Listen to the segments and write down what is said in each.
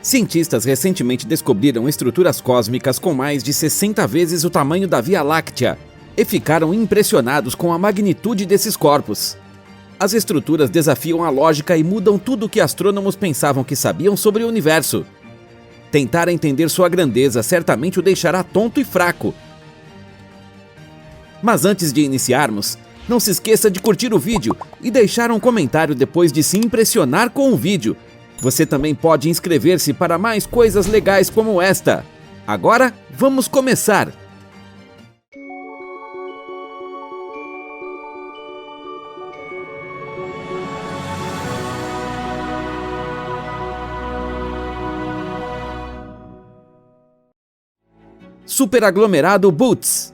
Cientistas recentemente descobriram estruturas cósmicas com mais de 60 vezes o tamanho da Via Láctea e ficaram impressionados com a magnitude desses corpos. As estruturas desafiam a lógica e mudam tudo o que astrônomos pensavam que sabiam sobre o universo. Tentar entender sua grandeza certamente o deixará tonto e fraco. Mas antes de iniciarmos, não se esqueça de curtir o vídeo e deixar um comentário depois de se impressionar com o vídeo. Você também pode inscrever-se para mais coisas legais como esta. Agora, vamos começar! Superaglomerado Bootes.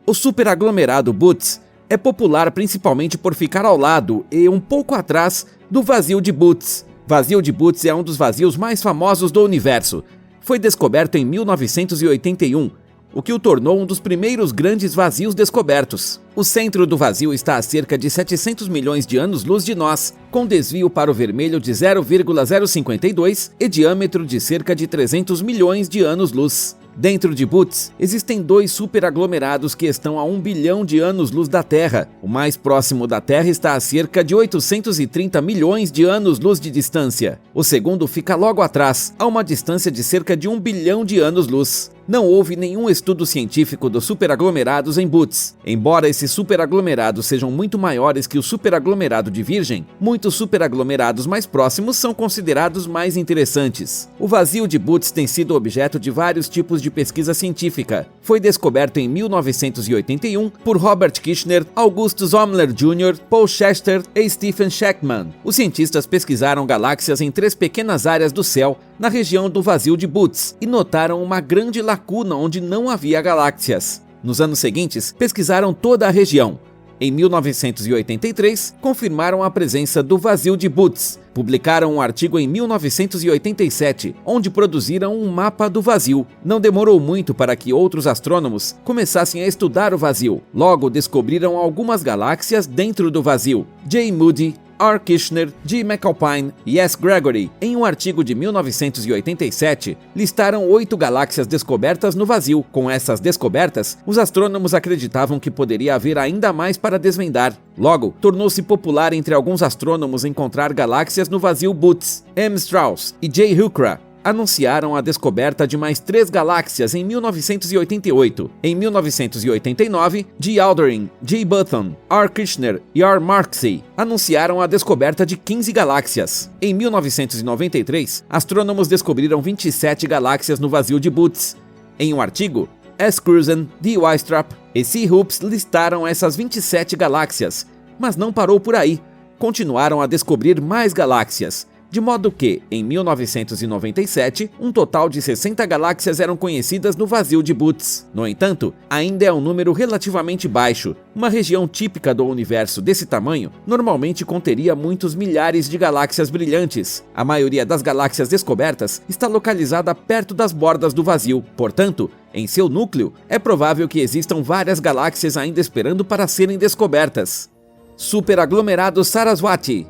O superaglomerado Bootes é popular principalmente por ficar ao lado e um pouco atrás do vazio de Bootes. Vazio de Bootes é um dos vazios mais famosos do universo. Foi descoberto em 1981, o que o tornou um dos primeiros grandes vazios descobertos. O centro do vazio está a cerca de 700 milhões de anos-luz de nós, com desvio para o vermelho de 0,052 e diâmetro de cerca de 300 milhões de anos-luz. Dentro de Bootes, existem dois superaglomerados que estão a 1 bilhão de anos-luz da Terra. O mais próximo da Terra está a cerca de 830 milhões de anos-luz de distância. O segundo fica logo atrás, a uma distância de cerca de 1 bilhão de anos-luz. Não houve nenhum estudo científico dos superaglomerados em Bootes. Embora esses superaglomerados sejam muito maiores que o superaglomerado de Virgem, muitos superaglomerados mais próximos são considerados mais interessantes. O vazio de Bootes tem sido objeto de vários tipos de pesquisa científica. Foi descoberto em 1981 por Robert Kirshner, Augustus Zollner Jr., Paul Chester e Stephen Schachmann. Os cientistas pesquisaram galáxias em 3 pequenas áreas do céu na região do vazio de Bootes e notaram uma grande lacuna onde não havia galáxias. Nos anos seguintes, pesquisaram toda a região. Em 1983, confirmaram a presença do vazio de Bootes. Publicaram um artigo em 1987, onde produziram um mapa do vazio. Não demorou muito para que outros astrônomos começassem a estudar o vazio. Logo, descobriram algumas galáxias dentro do vazio. J. Moody, R. Kirshner, G. McAlpine e S. Gregory, em um artigo de 1987, listaram 8 galáxias descobertas no vazio. Com essas descobertas, os astrônomos acreditavam que poderia haver ainda mais para desvendar. Logo, tornou-se popular entre alguns astrônomos encontrar galáxias no vazio Bootes. M. Strauss e J. Huckra anunciaram a descoberta de mais 3 galáxias em 1988. Em 1989, G. Aldrin, J. Button, R. Kirshner e R. Marksey anunciaram a descoberta de 15 galáxias. Em 1993, astrônomos descobriram 27 galáxias no vazio de Bootes. Em um artigo, S. Cruzen, D. Weistrap e C. Hoops listaram essas 27 galáxias, mas não parou por aí. Continuaram a descobrir mais galáxias. De modo que, em 1997, um total de 60 galáxias eram conhecidas no vazio de Bootes. No entanto, ainda é um número relativamente baixo. Uma região típica do universo desse tamanho normalmente conteria muitos milhares de galáxias brilhantes. A maioria das galáxias descobertas está localizada perto das bordas do vazio. Portanto, em seu núcleo, é provável que existam várias galáxias ainda esperando para serem descobertas. Superaglomerado Saraswati.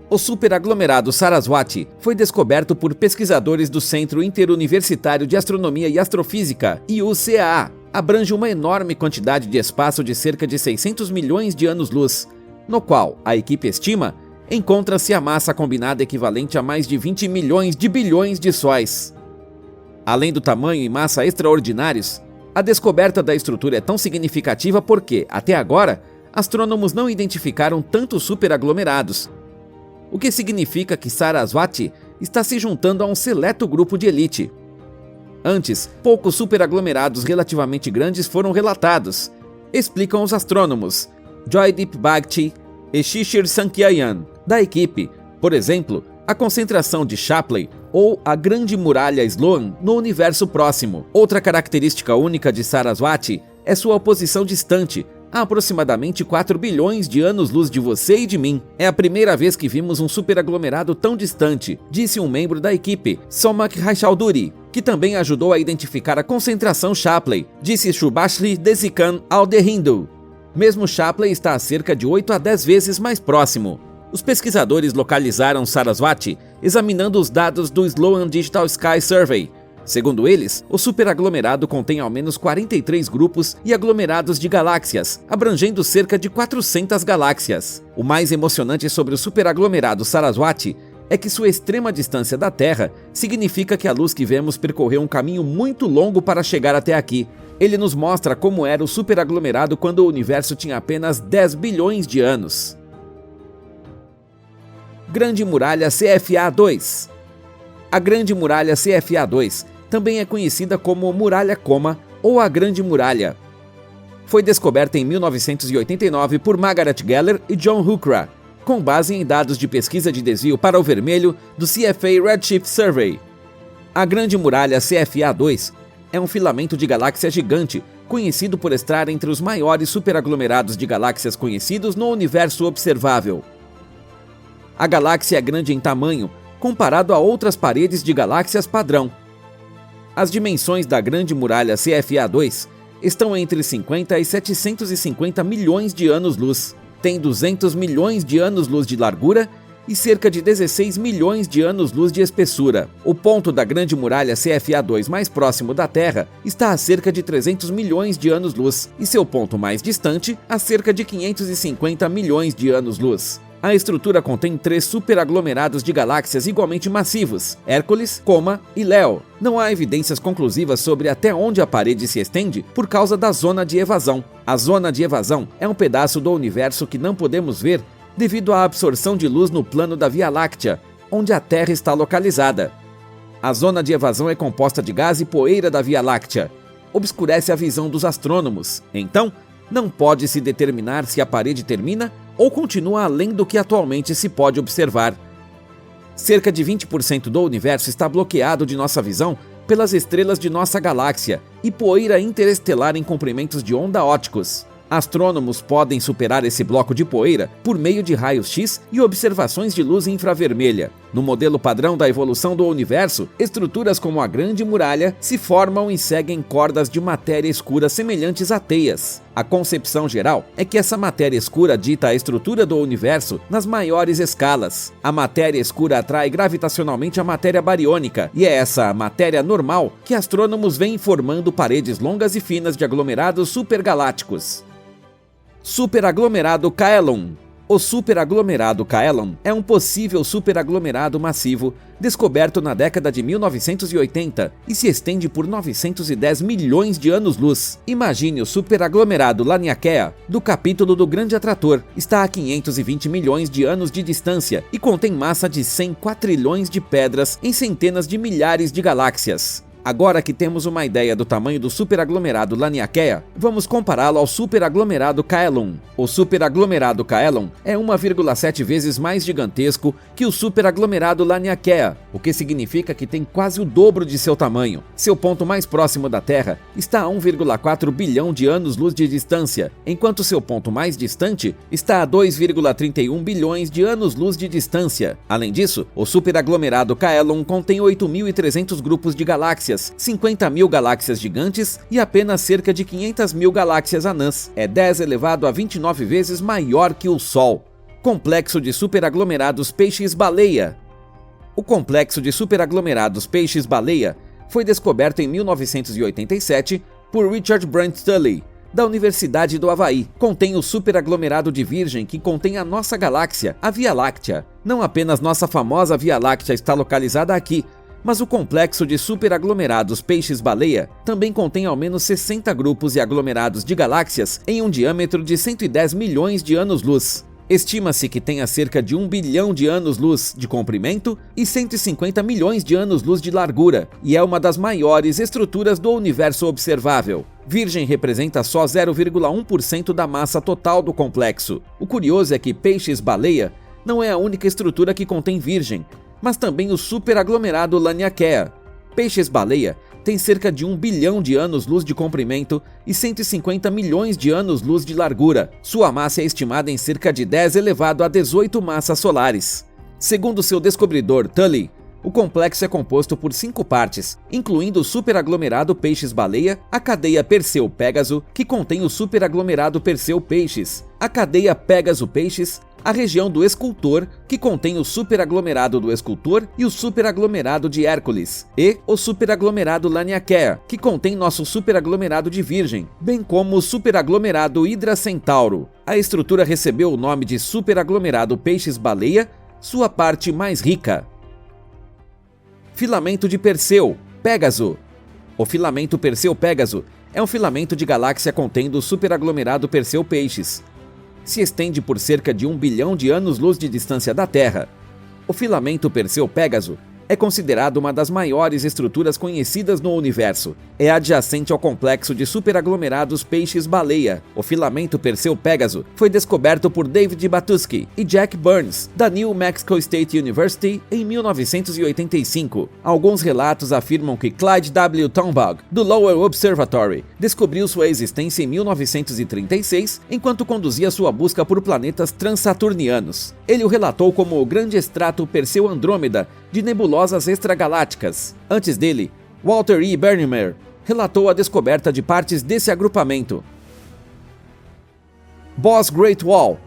O superaglomerado Saraswati foi descoberto por pesquisadores do Centro Interuniversitário de Astronomia e Astrofísica, IUCAA. Abrange uma enorme quantidade de espaço de cerca de 600 milhões de anos-luz, no qual, a equipe estima, encontra-se a massa combinada equivalente a mais de 20 milhões de bilhões de sóis. Além do tamanho e massa extraordinários, a descoberta da estrutura é tão significativa porque, até agora, astrônomos não identificaram tantos superaglomerados, o que significa que Saraswati está se juntando a um seleto grupo de elite. Antes, poucos superaglomerados relativamente grandes foram relatados, explicam os astrônomos Joydeep Bagchi e Shishir Sankyayan, da equipe. Por exemplo, a concentração de Shapley ou a Grande Muralha Sloan no universo próximo. Outra característica única de Saraswati é sua posição distante, a aproximadamente 4 bilhões de anos-luz de você e de mim. É a primeira vez que vimos um superaglomerado tão distante, disse um membro da equipe, Somak Raishaudhuri, que também ajudou a identificar a concentração Shapley, disse Shubhashri Desikan ao The Hindu. Mesmo Shapley está a cerca de 8 a 10 vezes mais próximo. Os pesquisadores localizaram Saraswati examinando os dados do Sloan Digital Sky Survey. Segundo eles, o superaglomerado contém ao menos 43 grupos e aglomerados de galáxias, abrangendo cerca de 400 galáxias. O mais emocionante sobre o superaglomerado Saraswati é que sua extrema distância da Terra significa que a luz que vemos percorreu um caminho muito longo para chegar até aqui. Ele nos mostra como era o superaglomerado quando o universo tinha apenas 10 bilhões de anos. Grande Muralha CFA-2. A Grande Muralha CFA-2 também é conhecida como Muralha Coma ou a Grande Muralha. Foi descoberta em 1989 por Margaret Geller e John Huckra, com base em dados de pesquisa de desvio para o vermelho do CFA Redshift Survey. A Grande Muralha CFA-2 é um filamento de galáxia gigante, conhecido por estar entre os maiores superaglomerados de galáxias conhecidos no universo observável. A galáxia é grande em tamanho, comparado a outras paredes de galáxias padrão. As dimensões da Grande Muralha CFA-2 estão entre 50 e 750 milhões de anos-luz. Tem 200 milhões de anos-luz de largura e cerca de 16 milhões de anos-luz de espessura. O ponto da Grande Muralha CFA-2 mais próximo da Terra está a cerca de 300 milhões de anos-luz e seu ponto mais distante a cerca de 550 milhões de anos-luz. A estrutura contém 3 superaglomerados de galáxias igualmente massivos, Hércules, Coma e Leo. Não há evidências conclusivas sobre até onde a parede se estende por causa da zona de evasão. A zona de evasão é um pedaço do universo que não podemos ver devido à absorção de luz no plano da Via Láctea, onde a Terra está localizada. A zona de evasão é composta de gás e poeira da Via Láctea. Obscurece a visão dos astrônomos, então não pode se determinar se a parede termina ou continua além do que atualmente se pode observar. Cerca de 20% do universo está bloqueado de nossa visão pelas estrelas de nossa galáxia e poeira interestelar em comprimentos de onda óticos. Astrônomos podem superar esse bloco de poeira por meio de raios-x e observações de luz infravermelha. No modelo padrão da evolução do universo, estruturas como a Grande Muralha se formam e seguem cordas de matéria escura semelhantes a teias. A concepção geral é que essa matéria escura dita a estrutura do universo nas maiores escalas. A matéria escura atrai gravitacionalmente a matéria bariônica, e é essa matéria normal que astrônomos veem formando paredes longas e finas de aglomerados supergalácticos. Superaglomerado Kaelon. O superaglomerado Kaelon é um possível superaglomerado massivo descoberto na década de 1980 e se estende por 910 milhões de anos-luz. Imagine o superaglomerado Laniakea do capítulo do Grande Atrator. Está a 520 milhões de anos de distância e contém massa de 100 quatrilhões de pedras em centenas de milhares de galáxias. Agora que temos uma ideia do tamanho do superaglomerado Laniakea, vamos compará-lo ao superaglomerado Kaelon. O superaglomerado Kaelon é 1,7 vezes mais gigantesco que o superaglomerado Laniakea, o que significa que tem quase o dobro de seu tamanho. Seu ponto mais próximo da Terra está a 1,4 bilhão de anos-luz de distância, enquanto seu ponto mais distante está a 2,31 bilhões de anos-luz de distância. Além disso, o superaglomerado Kaelon contém 8.300 grupos de galáxias, 50 mil galáxias gigantes e apenas cerca de 500 mil galáxias anãs. É 10 elevado a 29 vezes maior que o Sol. Complexo de superaglomerados Peixes-Baleia. O complexo de superaglomerados Peixes-Baleia foi descoberto em 1987 por Richard Brent Tully, da Universidade do Havaí. Contém o superaglomerado de Virgem que contém a nossa galáxia, a Via Láctea. Não apenas nossa famosa Via Láctea está localizada aqui, mas o complexo de superaglomerados Peixes-Baleia também contém ao menos 60 grupos e aglomerados de galáxias em um diâmetro de 110 milhões de anos-luz. Estima-se que tenha cerca de 1 bilhão de anos-luz de comprimento e 150 milhões de anos-luz de largura, e é uma das maiores estruturas do universo observável. Virgem representa só 0,1% da massa total do complexo. O curioso é que Peixes-Baleia não é a única estrutura que contém Virgem, mas também o superaglomerado Laniakea. Peixes-Baleia tem cerca de 1 bilhão de anos-luz de comprimento e 150 milhões de anos-luz de largura. Sua massa é estimada em cerca de 10 elevado a 18 massas solares. Segundo seu descobridor Tully, o complexo é composto por 5 partes, incluindo o superaglomerado Peixes-Baleia, a cadeia Perseu-Pégaso, que contém o superaglomerado Perseu-Peixes, a cadeia Pégaso-Peixes, a região do Escultor, que contém o superaglomerado do Escultor e o superaglomerado de Hércules, e o superaglomerado Laniakea, que contém nosso superaglomerado de Virgem, bem como o superaglomerado Hydra Centauro. A estrutura recebeu o nome de superaglomerado Peixes-Baleia, sua parte mais rica. Filamento de Perseu, Pégaso. O filamento Perseu-Pégaso é um filamento de galáxia contendo o superaglomerado Perseu-Peixes. Se estende por cerca de 1 bilhão de anos-luz de distância da Terra. O filamento Perseu-Pégaso é considerado uma das maiores estruturas conhecidas no universo. É adjacente ao complexo de superaglomerados Peixes-Baleia. O filamento Perseu-Pégaso foi descoberto por David Batuski e Jack Burns, da New Mexico State University, em 1985. Alguns relatos afirmam que Clyde W. Tombaugh, do Lowell Observatory, descobriu sua existência em 1936, enquanto conduzia sua busca por planetas transsaturnianos. Ele o relatou como o grande extrato Perseu-Andrômeda de nebulosas extragalácticas. Antes dele, Walter E. Bernemer relatou a descoberta de partes desse agrupamento. Bose Great Wall.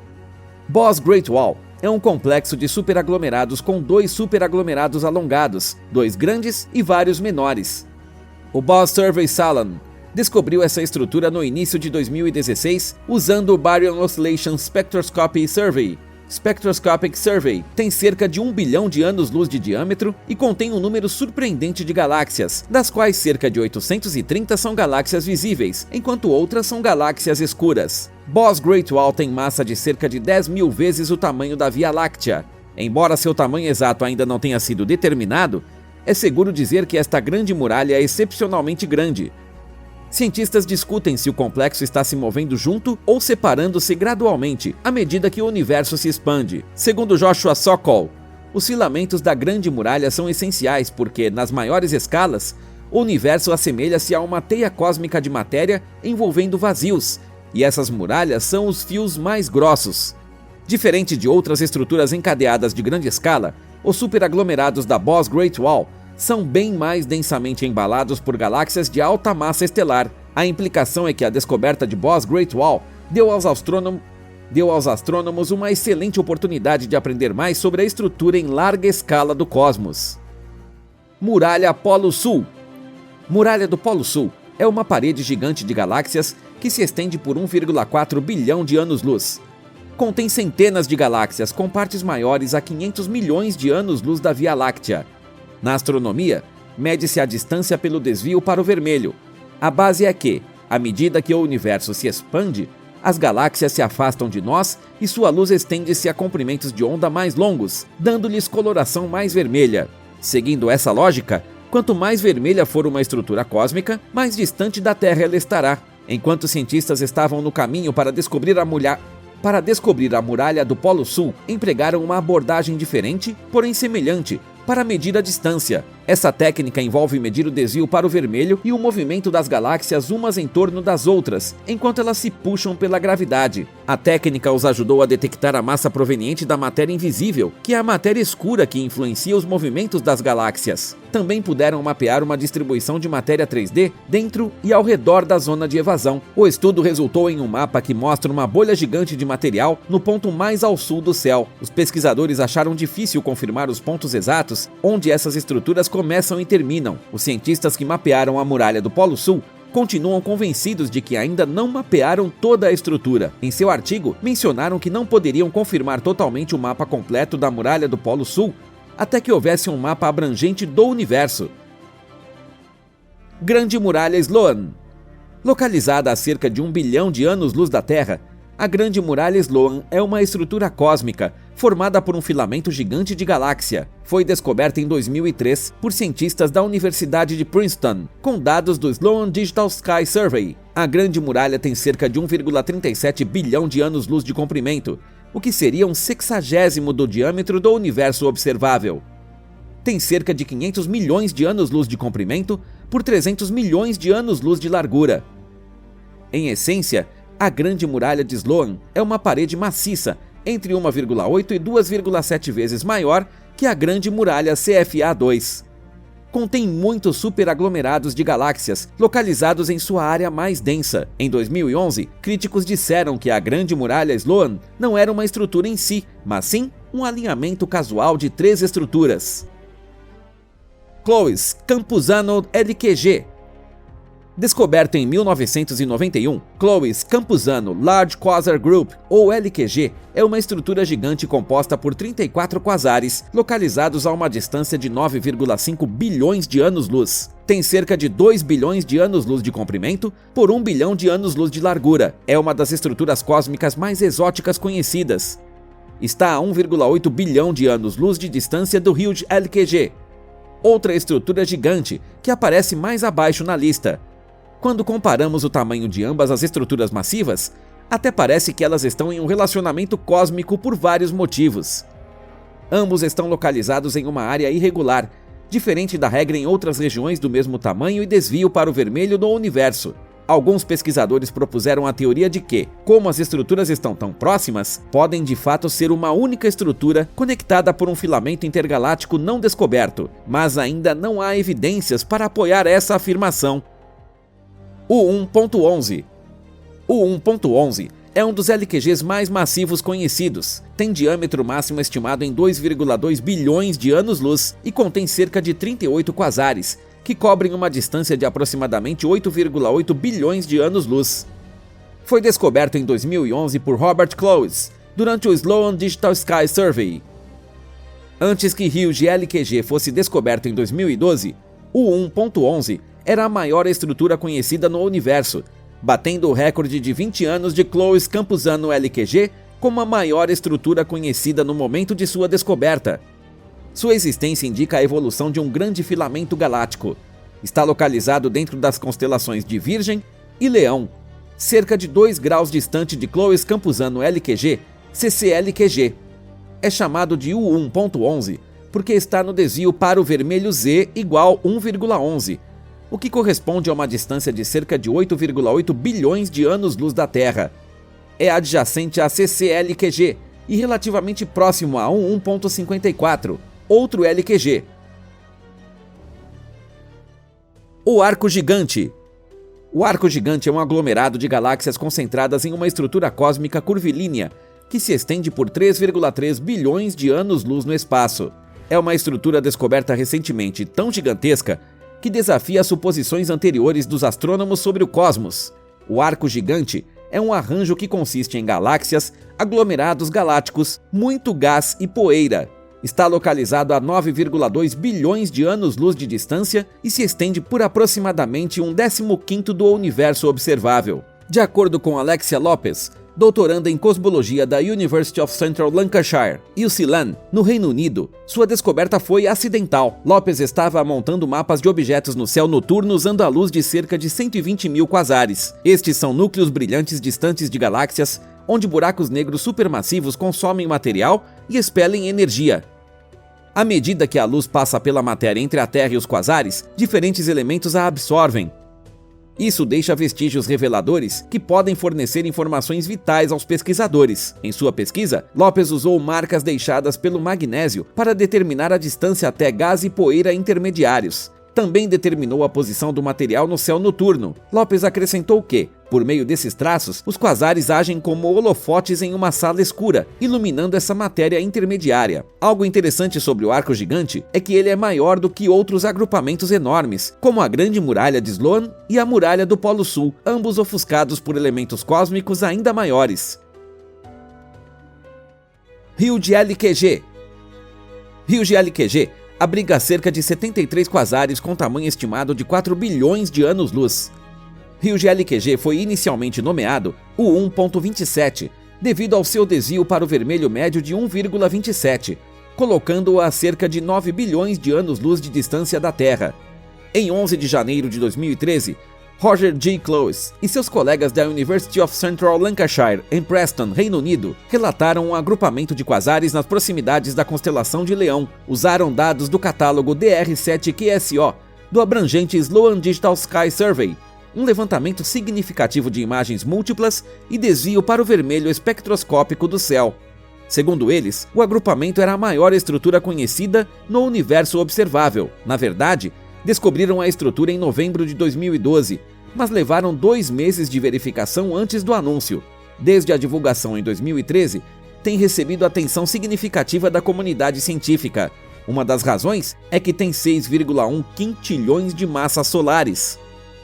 Bose Great Wall é um complexo de superaglomerados com 2 superaglomerados alongados, 2 grandes e vários menores. O Bose Survey Salon descobriu essa estrutura no início de 2016 usando o Baryon Oscillation Spectroscopy Survey. Spectroscopic Survey tem cerca de 1 bilhão de anos-luz de diâmetro e contém um número surpreendente de galáxias, das quais cerca de 830 são galáxias visíveis, enquanto outras são galáxias escuras. Bose Great Wall tem massa de cerca de 10.000 vezes o tamanho da Via Láctea. Embora seu tamanho exato ainda não tenha sido determinado, é seguro dizer que esta grande muralha é excepcionalmente grande. Cientistas discutem se o complexo está se movendo junto ou separando-se gradualmente à medida que o universo se expande. Segundo Joshua Sokol, os filamentos da Grande Muralha são essenciais porque, nas maiores escalas, o universo assemelha-se a uma teia cósmica de matéria envolvendo vazios, e essas muralhas são os fios mais grossos. Diferente de outras estruturas encadeadas de grande escala, os superaglomerados da Bose Great Wall são bem mais densamente embalados por galáxias de alta massa estelar. A implicação é que a descoberta de Bose Great Wall deu aos astrônomos uma excelente oportunidade de aprender mais sobre a estrutura em larga escala do cosmos. Muralha Polo Sul. Muralha do Polo Sul é uma parede gigante de galáxias que se estende por 1,4 bilhão de anos-luz. Contém centenas de galáxias com partes maiores a 500 milhões de anos-luz da Via Láctea. Na astronomia, mede-se a distância pelo desvio para o vermelho. A base é que, à medida que o universo se expande, as galáxias se afastam de nós e sua luz estende-se a comprimentos de onda mais longos, dando-lhes coloração mais vermelha. Seguindo essa lógica, quanto mais vermelha for uma estrutura cósmica, mais distante da Terra ela estará. Enquanto cientistas estavam no caminho para descobrir a muralha do Polo Sul, empregaram uma abordagem diferente, porém semelhante, para medir a distância. Essa técnica envolve medir o desvio para o vermelho e o movimento das galáxias umas em torno das outras, enquanto elas se puxam pela gravidade. A técnica os ajudou a detectar a massa proveniente da matéria invisível, que é a matéria escura que influencia os movimentos das galáxias. Também puderam mapear uma distribuição de matéria 3D dentro e ao redor da zona de evasão. O estudo resultou em um mapa que mostra uma bolha gigante de material no ponto mais ao sul do céu. Os pesquisadores acharam difícil confirmar os pontos exatos onde essas estruturas começam e terminam. Os cientistas que mapearam a muralha do Polo Sul continuam convencidos de que ainda não mapearam toda a estrutura. Em seu artigo, mencionaram que não poderiam confirmar totalmente o mapa completo da muralha do Polo Sul até que houvesse um mapa abrangente do universo. Grande Muralha Sloan. Localizada a cerca de 1 bilhão de anos-luz da Terra, a Grande Muralha Sloan é uma estrutura cósmica formada por um filamento gigante de galáxia. Foi descoberta em 2003 por cientistas da Universidade de Princeton, com dados do Sloan Digital Sky Survey. A Grande Muralha tem cerca de 1,37 bilhão de anos-luz de comprimento, o que seria um 60º do diâmetro do universo observável. Tem cerca de 500 milhões de anos-luz de comprimento por 300 milhões de anos-luz de largura. Em essência, a Grande Muralha de Sloan é uma parede maciça, entre 1,8 e 2,7 vezes maior que a Grande Muralha CFA2. contém muitos superaglomerados de galáxias localizados em sua área mais densa. Em 2011, críticos disseram que a Grande Muralha Sloan não era uma estrutura em si, mas sim um alinhamento casual de 3 estruturas. Clovis Campuzano LQG. Descoberto em 1991, Clovis Campuzano Large Quasar Group, ou LQG, é uma estrutura gigante composta por 34 quasares, localizados a uma distância de 9,5 bilhões de anos-luz. Tem cerca de 2 bilhões de anos-luz de comprimento por 1 bilhão de anos-luz de largura. É uma das estruturas cósmicas mais exóticas conhecidas. Está a 1,8 bilhão de anos-luz de distância do Huge LQG, outra estrutura gigante que aparece mais abaixo na lista. Quando comparamos o tamanho de ambas as estruturas massivas, até parece que elas estão em um relacionamento cósmico por vários motivos. Ambos estão localizados em uma área irregular, diferente da regra em outras regiões do mesmo tamanho e desvio para o vermelho do universo. Alguns pesquisadores propuseram a teoria de que, como as estruturas estão tão próximas, podem de fato ser uma única estrutura conectada por um filamento intergaláctico não descoberto, mas ainda não há evidências para apoiar essa afirmação. O 1.11. O 1.11 é um dos LQGs mais massivos conhecidos. Tem diâmetro máximo estimado em 2,2 bilhões de anos-luz e contém cerca de 38 quasares, que cobrem uma distância de aproximadamente 8,8 bilhões de anos-luz. Foi descoberto em 2011 por Robert Clovis, durante o Sloan Digital Sky Survey. Antes que Huge LQG fosse descoberto em 2012, o 1.11 era a maior estrutura conhecida no universo, batendo o recorde de 20 anos de Clovis Campuzano LQG como a maior estrutura conhecida no momento de sua descoberta. Sua existência indica a evolução de um grande filamento galáctico. Está localizado dentro das constelações de Virgem e Leão, cerca de 2 graus distante de Clovis Campuzano LQG, CCLQG. É chamado de U1.11 porque está no desvio para o vermelho Z igual 1,11, o que corresponde a uma distância de cerca de 8,8 bilhões de anos-luz da Terra. É adjacente a CCLQG e relativamente próximo a 1.54, outro LQG. O Arco Gigante. O Arco Gigante é um aglomerado de galáxias concentradas em uma estrutura cósmica curvilínea que se estende por 3,3 bilhões de anos-luz no espaço. É uma estrutura descoberta recentemente tão gigantesca que desafia as suposições anteriores dos astrônomos sobre o cosmos. O Arco Gigante é um arranjo que consiste em galáxias, aglomerados galácticos, muito gás e poeira. Está localizado a 9,2 bilhões de anos-luz de distância e se estende por aproximadamente 1/15 do universo observável. De acordo com Alexia Lopes, doutoranda em cosmologia da University of Central Lancashire, UCLan, no Reino Unido, sua descoberta foi acidental. Lopes estava montando mapas de objetos no céu noturno usando a luz de cerca de 120 mil quasares. Estes são núcleos brilhantes distantes de galáxias, onde buracos negros supermassivos consomem material e expelem energia. À medida que a luz passa pela matéria entre a Terra e os quasares, diferentes elementos a absorvem. Isso deixa vestígios reveladores que podem fornecer informações vitais aos pesquisadores. Em sua pesquisa, Lopes usou marcas deixadas pelo magnésio para determinar a distância até gás e poeira intermediários. Também determinou a posição do material no céu noturno. Lopes acrescentou que, por meio desses traços, os quasares agem como holofotes em uma sala escura, iluminando essa matéria intermediária. Algo interessante sobre o Arco Gigante é que ele é maior do que outros agrupamentos enormes, como a Grande Muralha de Sloan e a Muralha do Polo Sul, ambos ofuscados por elementos cósmicos ainda maiores. Huge LQG. Huge LQG abriga cerca de 73 quasares com tamanho estimado de 4 bilhões de anos-luz. Huge LQG foi inicialmente nomeado o 1.27, devido ao seu desvio para o vermelho médio de 1,27, colocando-o a cerca de 9 bilhões de anos-luz de distância da Terra. Em 11 de janeiro de 2013, Roger G. Clovis e seus colegas da University of Central Lancashire, em Preston, Reino Unido, relataram um agrupamento de quasares nas proximidades da constelação de Leão. Usaram dados do catálogo DR7QSO, do abrangente Sloan Digital Sky Survey, um levantamento significativo de imagens múltiplas e desvio para o vermelho espectroscópico do céu. Segundo eles, o agrupamento era a maior estrutura conhecida no universo observável. Na verdade, descobriram a estrutura em novembro de 2012, mas levaram 2 meses de verificação antes do anúncio. Desde a divulgação em 2013, tem recebido atenção significativa da comunidade científica. Uma das razões é que tem 6,1 quintilhões de massas solares.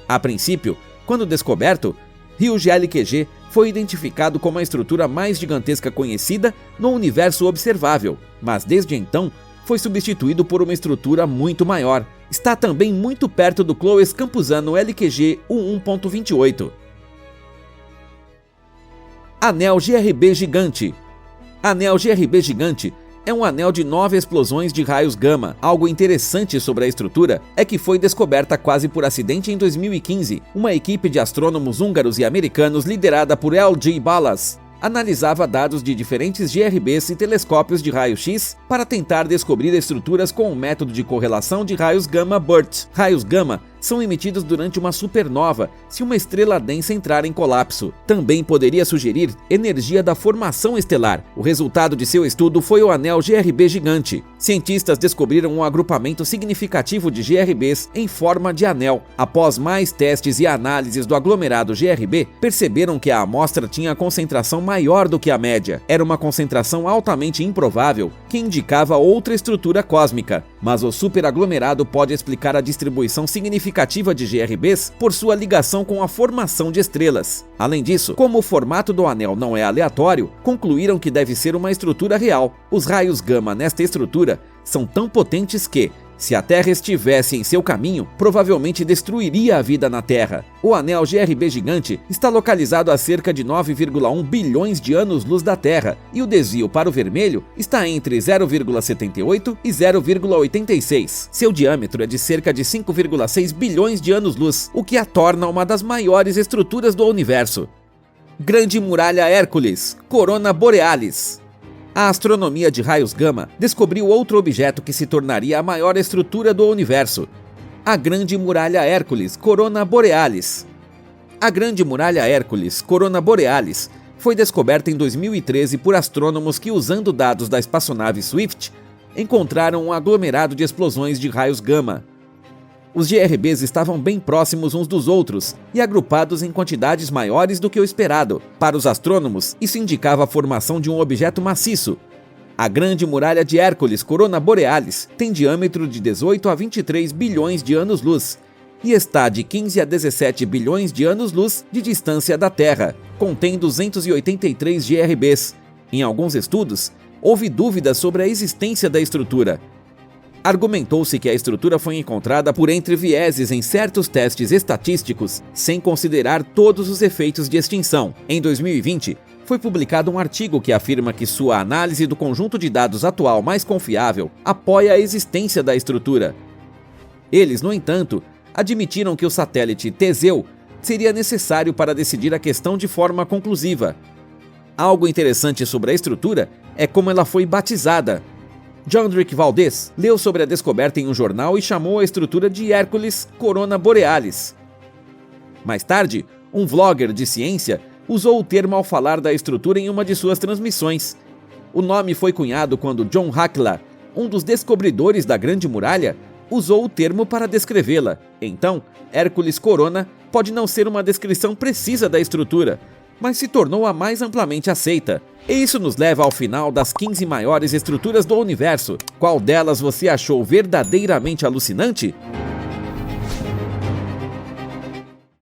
A princípio, quando descoberto, Ryuji LQG foi identificado como a estrutura mais gigantesca conhecida no universo observável, mas desde então foi substituído por uma estrutura muito maior. Está também muito perto do Cloes Campuzano LQG 11.28. Anel GRB Gigante. Anel GRB Gigante é um anel de 9 explosões de raios gama. Algo interessante sobre a estrutura é que foi descoberta quase por acidente em 2015. Uma equipe de astrônomos húngaros e americanos liderada por L.G. Balázs analisava dados de diferentes GRBs e telescópios de raio-x para tentar descobrir estruturas com o método de correlação de raios gama BIRT. Raios gama são emitidos durante uma supernova se uma estrela densa entrar em colapso. Também poderia sugerir energia da formação estelar. O resultado de seu estudo foi o anel GRB Gigante. Cientistas descobriram um agrupamento significativo de GRBs em forma de anel. Após mais testes e análises do aglomerado GRB, perceberam que a amostra tinha concentração maior do que a média. Era uma concentração altamente improvável, que indicava outra estrutura cósmica. Mas o superaglomerado pode explicar a distribuição significativa de GRBs por sua ligação com a formação de estrelas. Além disso, como o formato do anel não é aleatório, concluíram que deve ser uma estrutura real. Os raios gama nesta estrutura são tão potentes que, se a Terra estivesse em seu caminho, provavelmente destruiria a vida na Terra. O anel GRB Gigante está localizado a cerca de 9,1 bilhões de anos-luz da Terra, e o desvio para o vermelho está entre 0,78 e 0,86. Seu diâmetro é de cerca de 5,6 bilhões de anos-luz, o que a torna uma das maiores estruturas do universo. Grande Muralha Hércules, Corona Borealis. A astronomia de raios gama descobriu outro objeto que se tornaria a maior estrutura do universo: a Grande Muralha Hércules, Corona Borealis. A Grande Muralha Hércules, Corona Borealis, foi descoberta em 2013 por astrônomos que, usando dados da espaçonave Swift, encontraram um aglomerado de explosões de raios gama. Os GRBs estavam bem próximos uns dos outros e agrupados em quantidades maiores do que o esperado. Para os astrônomos, isso indicava a formação de um objeto maciço. A Grande Muralha de Hércules, Corona Borealis, tem diâmetro de 18 a 23 bilhões de anos-luz e está de 15 a 17 bilhões de anos-luz de distância da Terra. Contém 283 GRBs. Em alguns estudos, houve dúvidas sobre a existência da estrutura. Argumentou-se que a estrutura foi encontrada por entrevieses em certos testes estatísticos, sem considerar todos os efeitos de extinção. Em 2020, foi publicado um artigo que afirma que sua análise do conjunto de dados atual mais confiável apoia a existência da estrutura. Eles, no entanto, admitiram que o satélite Teseu seria necessário para decidir a questão de forma conclusiva. Algo interessante sobre a estrutura é como ela foi batizada. Jandrik Valdez leu sobre a descoberta em um jornal e chamou a estrutura de Hércules Corona Borealis. Mais tarde, um vlogger de ciência usou o termo ao falar da estrutura em uma de suas transmissões. O nome foi cunhado quando John Hackler, um dos descobridores da Grande Muralha, usou o termo para descrevê-la. Então, Hércules Corona pode não ser uma descrição precisa da estrutura, mas se tornou a mais amplamente aceita. E isso nos leva ao final das 15 maiores estruturas do universo. Qual delas você achou verdadeiramente alucinante?